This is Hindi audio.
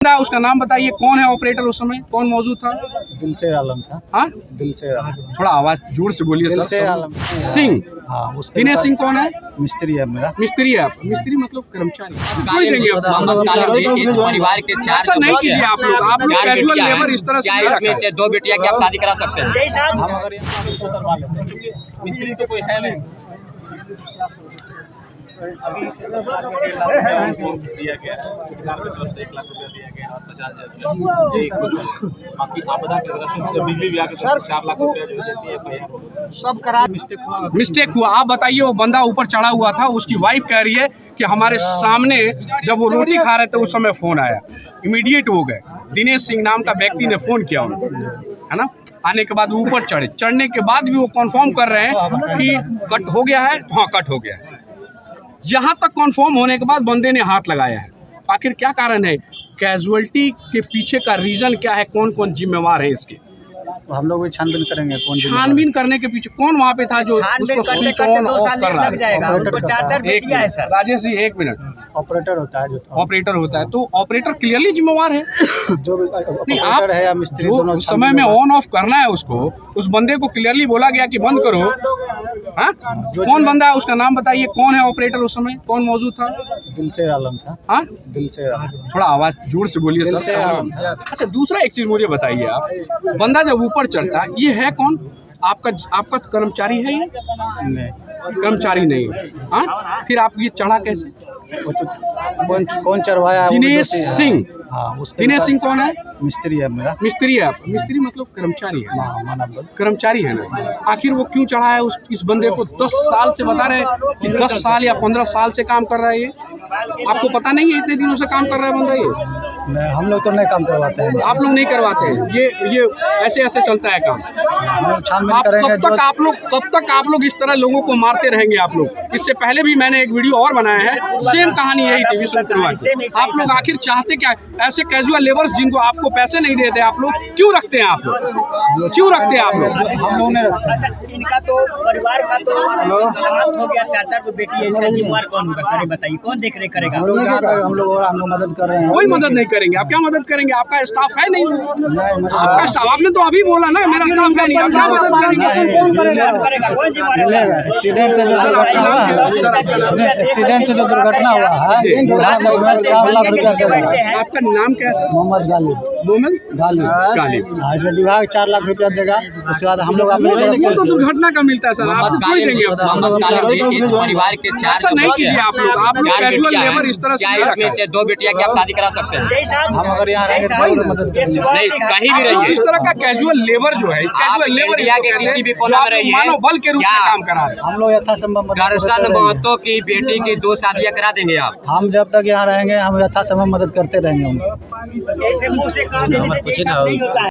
उसका नाम बताइए, कौन है ऑपरेटर उस समय, कौन मौजूद था? दिलशेर आलम था। हाँ, दिलशेर आलम। थोड़ा आवाज जोर से बोलिए सर। दिलशेर आलम सिंह। हाँ, दिनेश सिंह कौन है? मिस्त्री है मेरा। मिस्त्री है आप? मिस्त्री मतलब कर्मचारी? परिवार के चार ऐसा नहीं कीजिए आप लोग कैजुअल लेबर इस तरह से इसमें से 2 बेटियां की आप शादी करा सकते हैं। हम अगर करवा लेते हैं। मिस्त्री तो कोई है नहीं। अभी दिया गया है, सरकार की तरफ से 1 लाख रुपया दिया गया और 50,000 जी बाकी आपदा के तरफ से बिजली विभाग की तरफ से 4 लाख रुपया जो जैसी FIR सब करा मिस्टेक हुआ। आप बताइए, वो बंदा ऊपर चढ़ा हुआ था, उसकी वाइफ कह रही है कि हमारे सामने जब वो रोटी खा रहे थे उस समय फ़ोन आया, इमीडिएट हो गए। दिनेश सिंह नाम का व्यक्ति ने फ़ोन किया उनको, है ना। आने के बाद ऊपर चढ़ने के बाद भी वो कंफर्म कर रहे हैं कि कट हो गया है। हाँ, कट हो गया है। यहाँ तक कंफर्म होने के बाद बंदे ने हाथ लगाया है। आखिर क्या कारण है? कैजुअल्टी के पीछे का रीज़न क्या है? कौन कौन जिम्मेवार है इसके? हम लोग भी छानबीन करेंगे। कौन छानबीन करने के पीछे कौन वहाँ पे था जो उसको स्विच ऑन ऑफ कर रहा है? राजेश जी, 1 मिनट। ऑपरेटर होता है जो ऑपरेटर होता है, तो ऑपरेटर क्लियरली जिम्मेवार है। जो भी ऑपरेटर है या मिस्त्री, दोनों उस समय में ऑन ऑफ करना है उसको। उस बंदे को क्लियरली बोला गया कि बंद करो। हाँ, कौन बंदा है? उसका नाम बताइए, कौन है ऑपरेटर उस समय, कौन मौजूद था? दिलशेर आलम था। हाँ, दिलशेर आलम। थोड़ा आवाज जोर से बोलिए सर। दिलशेर आलम था। अच्छा, दूसरा एक चीज मुझे बताइए, आप बंदा जब ऊपर चढ़ता है, ये है कौन? आपका कर्मचारी है? ये नहीं, कर्मचारी नहीं है। हाँ, फिर आप ये चढ़ा कैसे? वो तो कौन चढ़वाया? दिनेश सिंह। हाँ, दिनेश सिंह कौन है? मिस्त्री है मेरा। मिस्त्री है आप? मिस्त्री मतलब कर्मचारी है? मानव कर्मचारी है ना। आखिर वो क्यों चढ़ा है इस बंदे को? 10 साल से बता रहे हैं कि 10 साल या 15 साल से काम कर रहा है ये। आपको पता नहीं है इतने दिनों से काम कर रहा है बंदा ये? नहीं, हम लोग तो नहीं काम करवाते हैं। आप लोग नहीं करवाते हैं? ये ऐसे चलता है काम। छानबीन करेंगे। कब तक आप लोग इस तरह लोगों को मारते रहेंगे आप लोग? इससे पहले भी मैंने एक वीडियो और बनाया है, सेम कहानी यही थी विष्णुपुरवार की। आप लोग आखिर चाहते क्या? ऐसे कैजुअल लेबर्स जिनको आपको पैसे नहीं देते, आप लोग क्यों रखते हैं? आप लोग क्यों रखते हैं? आप लोग? हम लोग नहीं रखते। अच्छा, इनका तो परिवार का तो समाप्त हो गया। 4 को बेटी है, इसका जिम्मेवार कौन होगा? सर बताइए, कौन देख रेख करेगा? हम लोग मदद कर रहे हैं। कोई मदद नहीं करेंगे। आप क्या मदद करेंगे? आपका स्टाफ है नहीं? आपका स्टाफ, आपने तो अभी बोला ना मेरा स्टाफ है नहीं। आप क्या मदद करेंगे? कौन करेगा? कौन जिम्मेवार? एक्सीडेंट से जो दुर्घटना हुआ है, एक्सीडेंट से जो दुर्घटना हुआ है, 4 लाख रुपया देगा। आपका नाम क्या है? मोहम्मद गालिब। हाँ, इसमें विभाग 4 लाख रुपया देगा। उसके बाद हम लोग वो तो दुर्घटना का मिलता है सर, आप तो ही देंगे। परिवार के चार ऐसा नहीं कीजिए आप लोग कैजुअल लेबर इस तरह से। इसमें से 2 बेटियां की आप शादी करा सकते हैं। हम अगर यहाँ रहेंगे तो मदद करेंगे। नहीं, कहीं भी रहिए। इस तरह का कैजुअल लेबर जो है, कैजुअल लेबर के किसी भी कोना में रहिए, मानव बल के रूप में काम करा रहे हैं। हम लोग यथासंभव मदद दरअसल महतो की बेटी की 2 शादियां करा देंगे आप। हम जब तक यहाँ रहेंगे हम यथासंभव मदद करते रहेंगे। ऐसे मुंह से काम नहीं होता है।